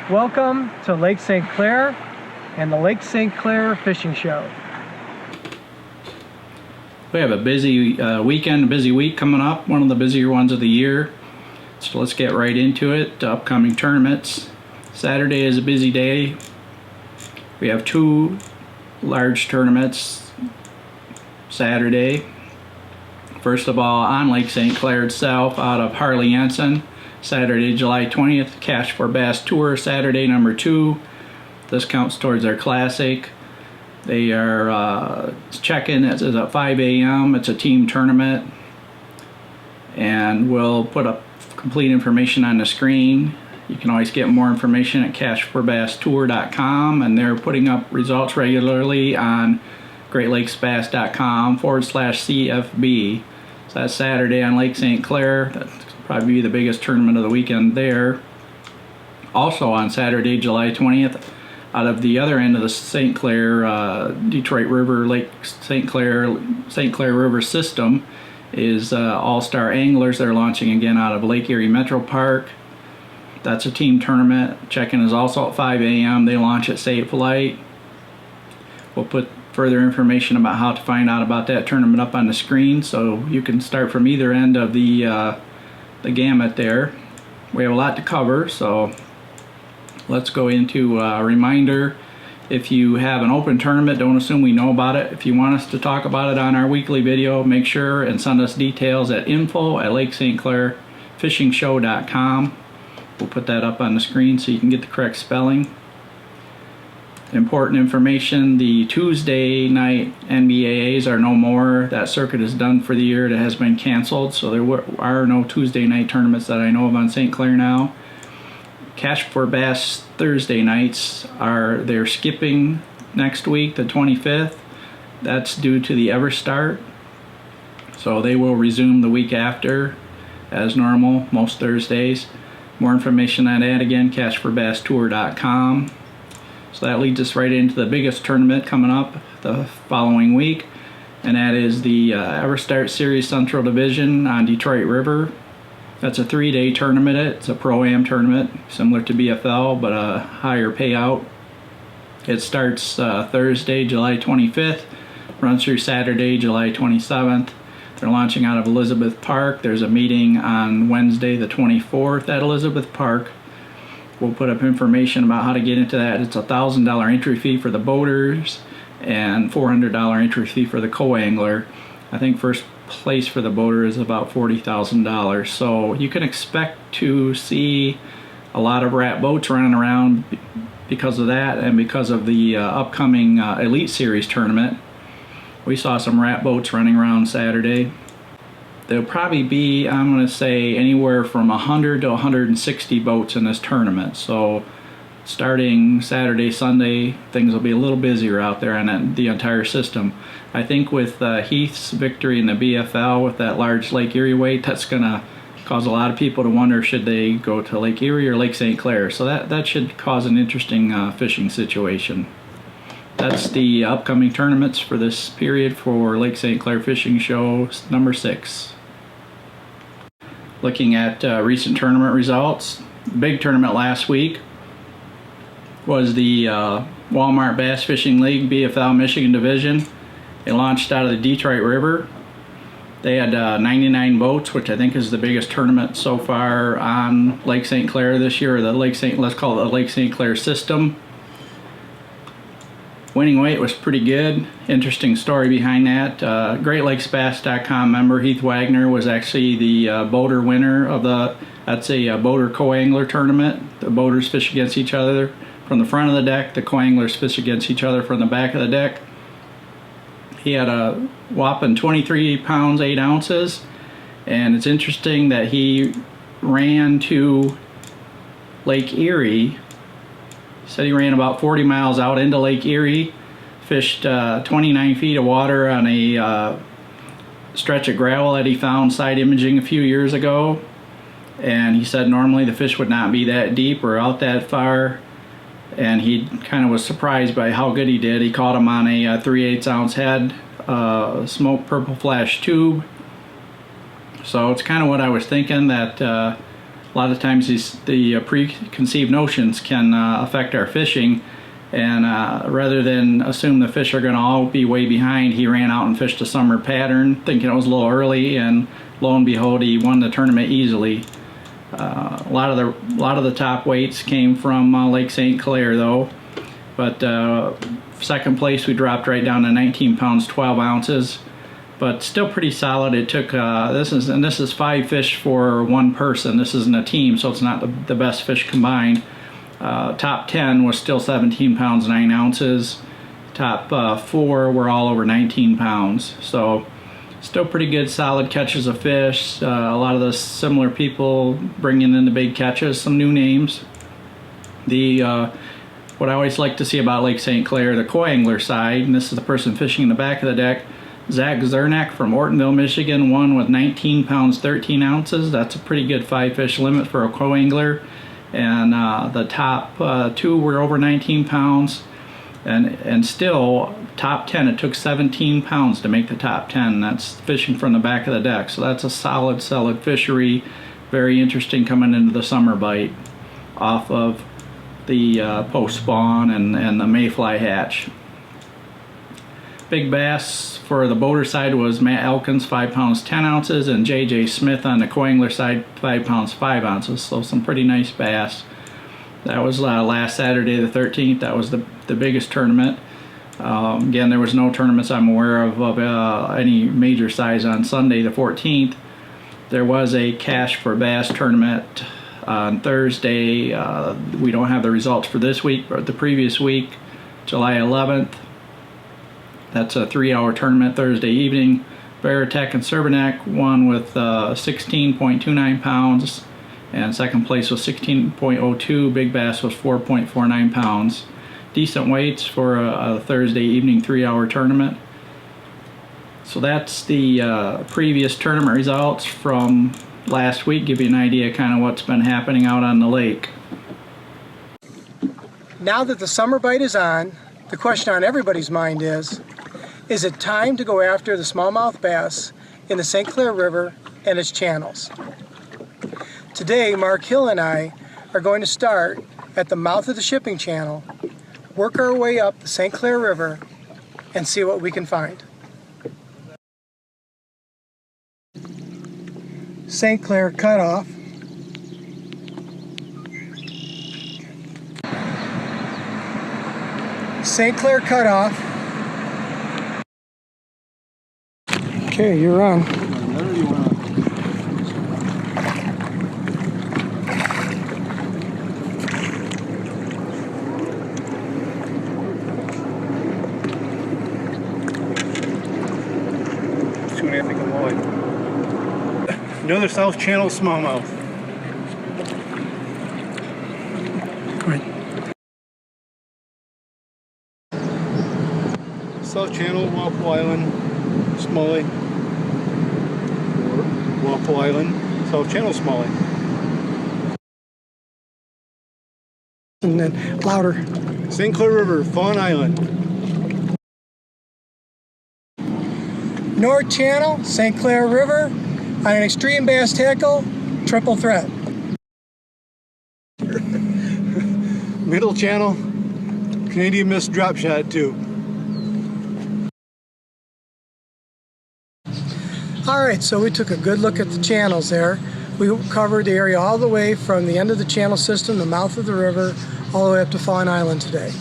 Welcome to Lake St. Clair and the Lake St. Clair Fishing Show. We have a busy weekend, a busy week coming up, one of the busier ones of the year. So let's get right into it. Upcoming tournaments. Saturday is a busy day. We have two large tournaments Saturday. First of all, on Lake St. Clair itself, out of Harley-Ensign, Saturday, July 20th, Cash for Bass Tour, Saturday number 2. This counts towards their classic. They are check-in at 5 a.m. It's a team tournament, and we'll put up complete information on the screen. You can always get more information at cashforbasstour.com, and they're putting up results regularly on greatlakesbass.com/CFB. So that's Saturday on Lake St. Clair. That's probably be the biggest tournament of the weekend there. Also on Saturday, July 20th, out of the other end of the St. Clair, Detroit River, Lake St. Clair River system is All-Star Anglers. They're launching again out of Lake Erie Metro Park. That's a team tournament. Check-in is also at 5 a.m. They launch at Safe Light. We'll put further information about how to find out about that tournament up on the screen, so you can start from either end of the gamut there. We have a lot to cover, so let's go into a reminder. If you have an open tournament, don't assume we know about it. If you want us to talk about it on our weekly video, make sure and send us details at info@lakestclairfishingshow.com. We'll put that up on the screen so you can get the correct spelling. Important information, the Tuesday night NBAAs are no more. That circuit is done for the year. It has been canceled, so there are no Tuesday night tournaments that I know of on St. Clair now. Cash for Bass Thursday nights they're skipping next week, the 25th. That's due to the Everstart. So they will resume the week after as normal, most Thursdays. More information on that again, cashforbasstour.com. So that leads us right into the biggest tournament coming up the following week, and that is the Everstart Series Central Division on Detroit River. That's a 3-day tournament. It's a Pro-Am tournament, similar to BFL, but a higher payout. It starts Thursday, July 25th, runs through Saturday, July 27th. They're launching out of Elizabeth Park. There's a meeting on Wednesday, the 24th at Elizabeth Park. We'll put up information about how to get into that. It's a $1,000 entry fee for the boaters and $400 entry fee for the co-angler. I think first place for the boater is about $40,000. So you can expect to see a lot of rat boats running around because of that, and because of the upcoming Elite Series tournament. We saw some rat boats running around Saturday. There'll probably be, I'm going to say, anywhere from 100 to 160 boats in this tournament. So starting Saturday, Sunday, things will be a little busier out there on the entire system. I think with Heath's victory in the BFL with that large Lake Erie weight, that's going to cause a lot of people to wonder, should they go to Lake Erie or Lake St. Clair? So that should cause an interesting fishing situation. That's the upcoming tournaments for this period for Lake St. Clair Fishing Show number 6. Looking at recent tournament results, big tournament last week was the Walmart Bass Fishing League BFL Michigan Division. It launched out of the Detroit River. They had 99 boats, which I think is the biggest tournament so far on Lake St. Clair this year, or the let's call it the Lake St. Clair system. Winning weight was pretty good. Interesting story behind that. GreatLakesBass.com member Heath Wagner was actually the boater winner of that's a boater co-angler tournament. The boaters fish against each other from the front of the deck. The co-anglers fish against each other from the back of the deck. He had a whopping 23 pounds, 8 ounces. And it's interesting that he ran to Lake Erie. He said he ran about 40 miles out into Lake Erie, fished 29 feet of water on a stretch of gravel that he found side imaging a few years ago. And he said normally the fish would not be that deep or out that far. And he kind of was surprised by how good he did. He caught him on a 3/8 ounce head, smoked purple flash tube. So it's kind of what I was thinking, that a lot of times the preconceived notions can affect our fishing. And rather than assume the fish are going to all be way behind, he ran out and fished a summer pattern, thinking it was a little early, and lo and behold, he won the tournament easily. A lot of the top weights came from Lake St. Clair, though. But second place, we dropped right down to 19 pounds 12 ounces, but still pretty solid. It took this is 5 fish for one person. This isn't a team, so it's not the best fish combined. Top 10 was still 17 pounds 9 ounces. Top 4 were all over 19 pounds. So still pretty good, solid catches of fish. A lot of the similar people bringing in the big catches, some new names. What I always like to see about Lake St. Clair, the koi angler side, and this is the person fishing in the back of the deck, Zach Zernak from Ortonville, Michigan, won with 19 pounds 13 ounces. That's a pretty good 5 fish limit for a koi angler. And the top 2 were over 19 pounds, and still top 10, it took 17 pounds to make the top 10. That's fishing from the back of the deck, so that's a solid fishery. Very interesting coming into the summer bite off of the post spawn and the mayfly hatch. Big bass for the boater side was Matt Elkins, 5 pounds 10 ounces, and JJ Smith on the koi angler side, 5 pounds 5 ounces. So some pretty nice bass. That was last Saturday the 13th. That was the biggest tournament. Again, there was no tournaments I'm aware of any major size on Sunday the 14th. There was a cash for bass tournament on Thursday. We don't have the results for this week, but the previous week, July 11th. That's a 3-hour tournament Thursday evening. Veritech and Cervenek won with 16.29 pounds, and second place was 16.02. Big bass was 4.49 pounds. Decent weights for a Thursday evening 3-hour tournament. So that's the previous tournament results from last week. Give you an idea kind of what's been happening out on the lake. Now that the summer bite is on, the question on everybody's mind is it time to go after the smallmouth bass in the St. Clair River and its channels? Today, Mark Hill and I are going to start at the mouth of the shipping channel, work our way up the St. Clair River, and see what we can find. St. Clair cutoff. St. Clair cutoff. Okay, you're on. Another South Channel smallmouth. Right. South Channel, Walpole Island, Smalley. Walpole Island, South Channel, Smalley. And then louder. St. Clair River, Fawn Island. North Channel, St. Clair River, on an extreme bass tackle, triple threat. Middle Channel, Canadian Mist drop shot too. Alright, so we took a good look at the channels there. We covered the area all the way from the end of the channel system, the mouth of the river, all the way up to Fawn Island today.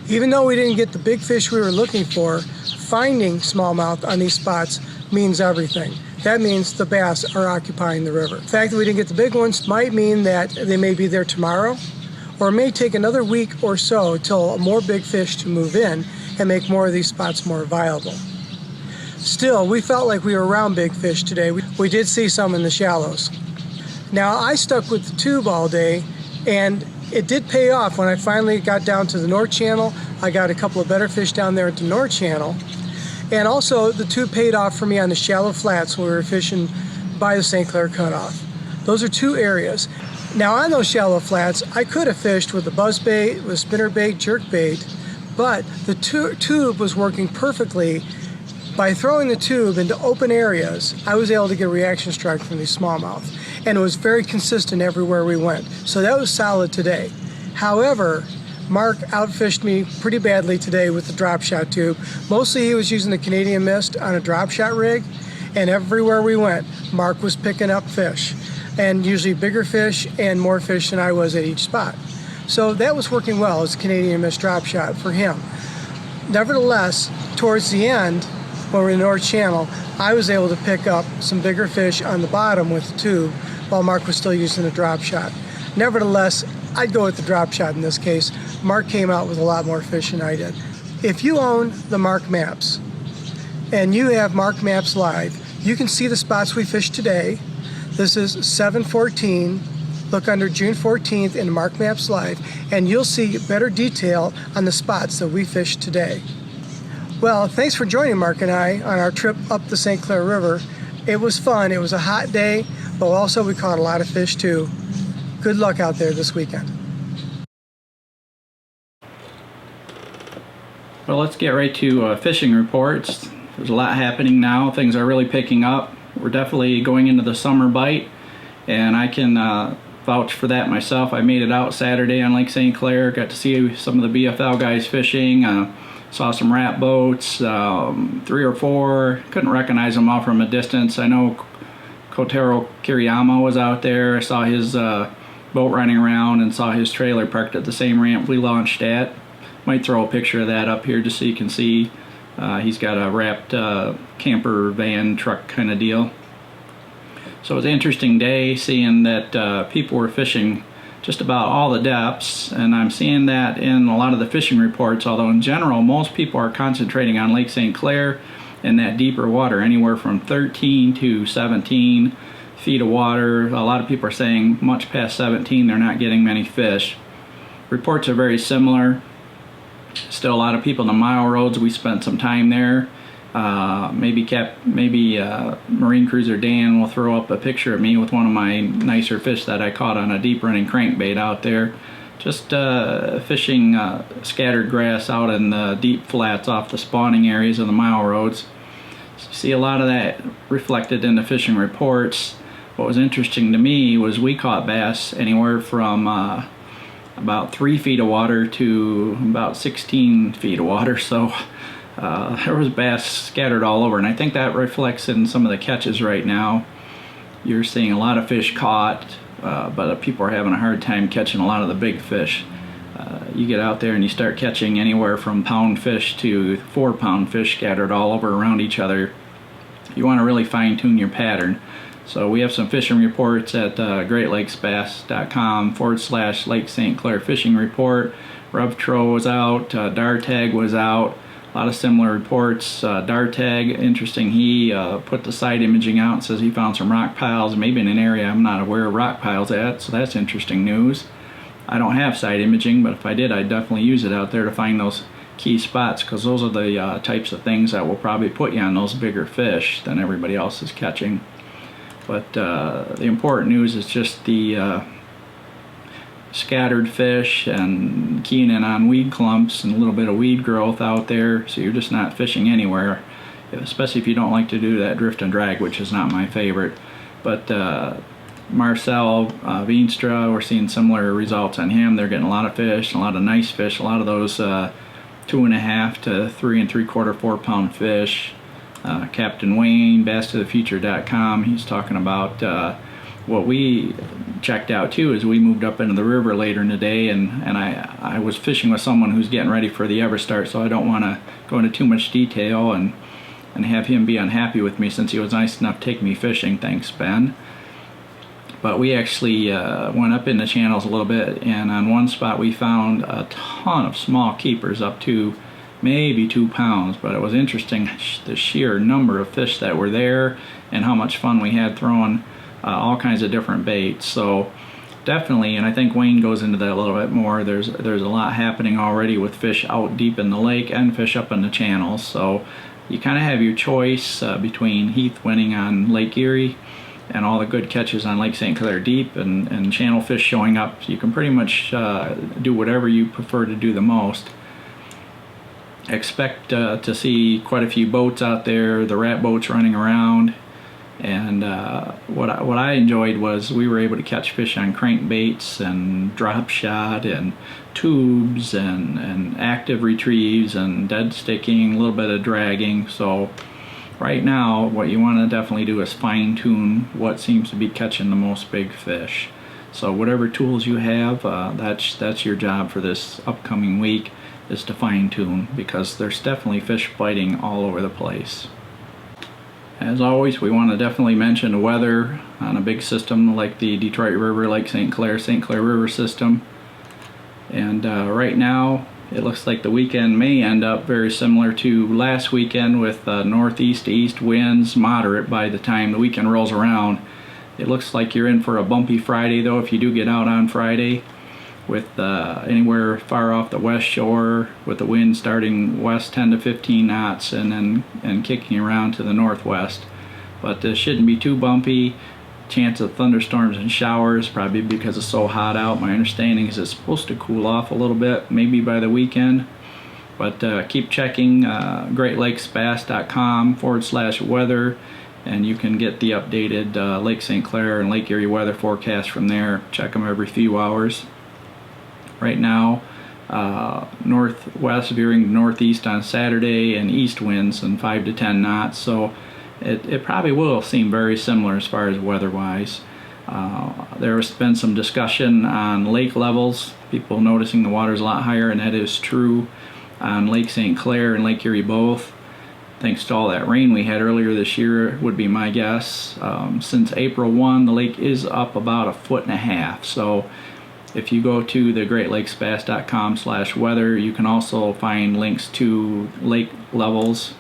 Even though we didn't get the big fish we were looking for, finding smallmouth on these spots means everything. That means the bass are occupying the river. The fact that we didn't get the big ones might mean that they may be there tomorrow, or it may take another week or so till more big fish to move in and make more of these spots more viable. Still, we felt like we were around big fish today. We did see some in the shallows. Now, I stuck with the tube all day, and it did pay off. When I finally got down to the North Channel, I got a couple of better fish down there at the North Channel. And also, the tube paid off for me on the shallow flats when we were fishing by the St. Clair cutoff. Those are 2 areas. Now, on those shallow flats, I could have fished with a buzzbait, with spinnerbait, jerkbait, but the tube was working perfectly. By throwing the tube into open areas, I was able to get a reaction strike from these smallmouth. and it was very consistent everywhere we went. So that was solid today. However, Mark outfished me pretty badly today with the drop shot tube. Mostly he was using the Canadian Mist on a drop shot rig, and everywhere we went, Mark was picking up fish, and usually bigger fish and more fish than I was at each spot. So that was working well as Canadian Mist drop shot for him. Nevertheless, towards the end, when we were in the North Channel, I was able to pick up some bigger fish on the bottom with the tube while Mark was still using the drop shot. Nevertheless, I'd go with the drop shot in this case. Mark came out with a lot more fish than I did. If you own the Mark Maps and you have Mark Maps Live, you can see the spots we fished today. This is 7/14. Look under June 14th in Mark Maps Live, and you'll see better detail on the spots that we fished today. Well, thanks for joining Mark and I on our trip up the St. Clair River. It was fun. It was a hot day, but also we caught a lot of fish too. Good luck out there this weekend. Well, let's get right to fishing reports. There's a lot happening now. Things are really picking up. We're definitely going into the summer bite, and I can vouch for that myself. I made it out Saturday on Lake St. Clair. Got to see some of the BFL guys fishing. Saw some rat boats, 3 or 4. Couldn't recognize them all from a distance. I know Kotaro Kiriyama was out there. I saw his boat running around and saw his trailer parked at the same ramp we launched at. Might throw a picture of that up here just so you can see. He's got a wrapped camper van truck kind of deal. So it was an interesting day seeing that people were fishing just about all the depths, and I'm seeing that in a lot of the fishing reports, although in general most people are concentrating on Lake St. Clair and that deeper water, anywhere from 13 to 17 feet of water. A lot of people are saying much past 17 they're not getting many fish. Reports are very similar. Still a lot of people in the mile roads. We spent some time there. Maybe Marine Cruiser Dan will throw up a picture of me with one of my nicer fish that I caught on a deep running crankbait out there. Just fishing scattered grass out in the deep flats off the spawning areas of the mile roads. So you see a lot of that reflected in the fishing reports. What was interesting to me was we caught bass anywhere from about 3 feet of water to about 16 feet of water. So there was bass scattered all over, and I think that reflects in some of the catches right now. You're seeing a lot of fish caught, but people are having a hard time catching a lot of the big fish. You get out there and you start catching anywhere from pound fish to 4-pound fish scattered all over around each other. You want to really fine-tune your pattern. So we have some fishing reports at greatlakesbass.com/Lake St. Clair fishing report. RevTro was out, Dartag was out. A lot of similar reports. Dartag, interesting, he put the side imaging out and says he found some rock piles, maybe in an area I'm not aware of rock piles at, so that's interesting news. I don't have side imaging, but if I did, I'd definitely use it out there to find those key spots, because those are the types of things that will probably put you on those bigger fish than everybody else is catching. But the important news is just the scattered fish and keying in on weed clumps and a little bit of weed growth out there, so you're just not fishing anywhere, especially if you don't like to do that drift and drag, which is not my favorite. But Marcel Veenstra, we're seeing similar results on him. They're getting a lot of fish, a lot of nice fish, a lot of those 2.5 to 3 3/4 4-pound fish. Captain Wayne, BassToTheFuture.com, he's talking about what we checked out too is we moved up into the river later in the day, and I was fishing with someone who's getting ready for the Everstart, so I don't want to go into too much detail and have him be unhappy with me, since he was nice enough to take me fishing. Thanks, Ben. But we actually went up in the channels a little bit, and on one spot we found a ton of small keepers up to maybe 2 pounds, but it was interesting the sheer number of fish that were there and how much fun we had throwing all kinds of different baits. So definitely, and I think Wayne goes into that a little bit more, there's a lot happening already with fish out deep in the lake and fish up in the channels. So you kind of have your choice between Heath winning on Lake Erie and all the good catches on Lake St. Clair deep and channel fish showing up. You can pretty much do whatever you prefer to do the most. Expect to see quite a few boats out there, the rat boats running around. And what I enjoyed was we were able to catch fish on crankbaits and drop shot and tubes and active retrieves and dead sticking, a little bit of dragging. So right now what you want to definitely do is fine tune what seems to be catching the most big fish. So whatever tools you have, that's your job for this upcoming week, is to fine tune, because there's definitely fish biting all over the place. As always, we want to definitely mention the weather on a big system like the Detroit River, Lake St. Clair River system. And right now it looks like the weekend may end up very similar to last weekend, with northeast to east winds, moderate by the time the weekend rolls around. It looks like you're in for a bumpy Friday though if you do get out on Friday, with anywhere far off the west shore, with the wind starting west 10 to 15 knots and kicking around to the northwest. But this shouldn't be too bumpy. Chance of thunderstorms and showers, probably because it's so hot out. My understanding is it's supposed to cool off a little bit, maybe by the weekend. But keep checking greatlakesbass.com/weather, and you can get the updated Lake St. Clair and Lake Erie weather forecast from there. Check them every few hours. Right now, northwest veering northeast on Saturday, and east winds and 5 to 10 knots. So it probably will seem very similar as far as weather-wise. There's been some discussion on lake levels, people noticing the water's a lot higher, and that is true on Lake St. Clair and Lake Erie both. Thanks to all that rain we had earlier this year, would be my guess. Since April 1, the lake is up about 1.5 feet. So if you go to the greatlakesbass.com/weather, you can also find links to lake levels,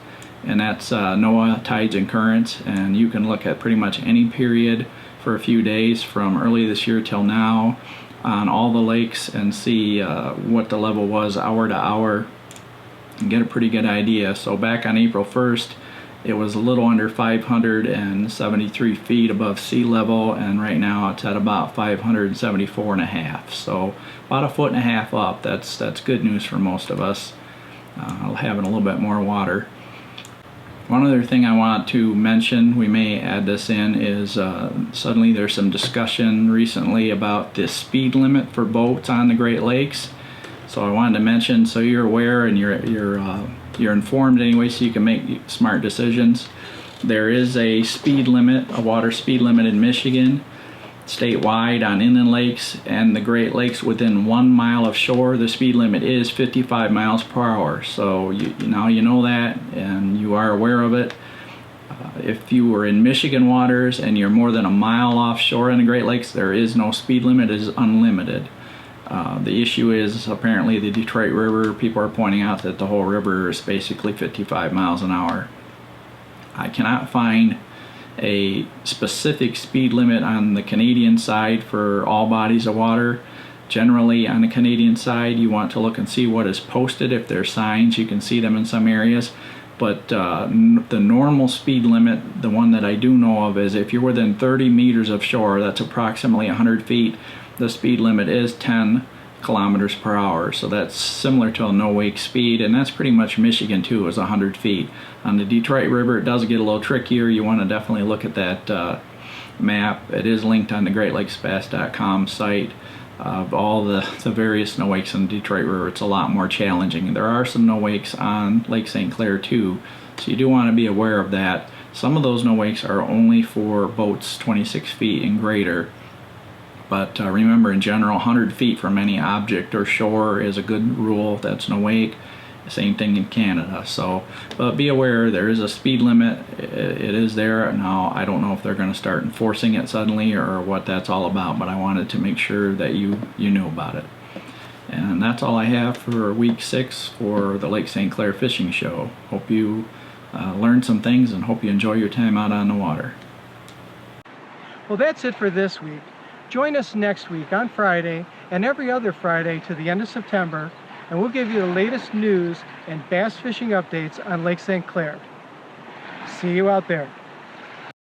and that's NOAA tides and currents, and you can look at pretty much any period for a few days from early this year till now on all the lakes and see what the level was hour to hour and get a pretty good idea. So back on April 1st, it was a little under 573 feet above sea level, and right now it's at about 574.5. So about 1.5 feet up. That's good news for most of us, having a little bit more water. One other thing I want to mention, we may add this in, is suddenly there's some discussion recently about the speed limit for boats on the Great Lakes. So I wanted to mention, so you're aware and you're informed anyway, so you can make smart decisions. There is a speed limit, a water speed limit in Michigan, statewide on inland lakes and the Great Lakes within 1 mile of shore. The speed limit is 55 miles per hour. So now you know that, and you are aware of it. If you were in Michigan waters and you're more than 1 mile offshore in the Great Lakes, there is no speed limit. It is unlimited. The issue is apparently the Detroit River. People are pointing out that the whole river is basically 55 miles an hour. I cannot find a specific speed limit on the Canadian side for all bodies of water. Generally on the Canadian side, you want to look and see what is posted. If there's signs, you can see them in some areas. But the normal speed limit, the one that I do know of, is if you're within 30 meters of shore, that's approximately 100 feet, the speed limit is 10 kilometers per hour. So that's similar to a no-wake speed, and that's pretty much Michigan too, is 100 feet. On the Detroit River, it does get a little trickier. You want to definitely look at that map. It is linked on the greatlakesbass.com site of all the various no-wakes in the Detroit River. It's a lot more challenging. There are some no-wakes on Lake St. Clair too, so you do want to be aware of that. Some of those no-wakes are only for boats 26 feet and greater. But remember, in general, 100 feet from any object or shore is a good rule. That's no wake. Same thing in Canada. So, but be aware, there is a speed limit. It is there. Now, I don't know if they're going to start enforcing it suddenly or what that's all about, but I wanted to make sure that you knew about it. And that's all I have for week 6 for the Lake St. Clair Fishing Show. Hope you learned some things and hope you enjoy your time out on the water. Well, that's it for this week. Join us next week on Friday and every other Friday to the end of September, and we'll give you the latest news and bass fishing updates on Lake St. Clair. See you out there.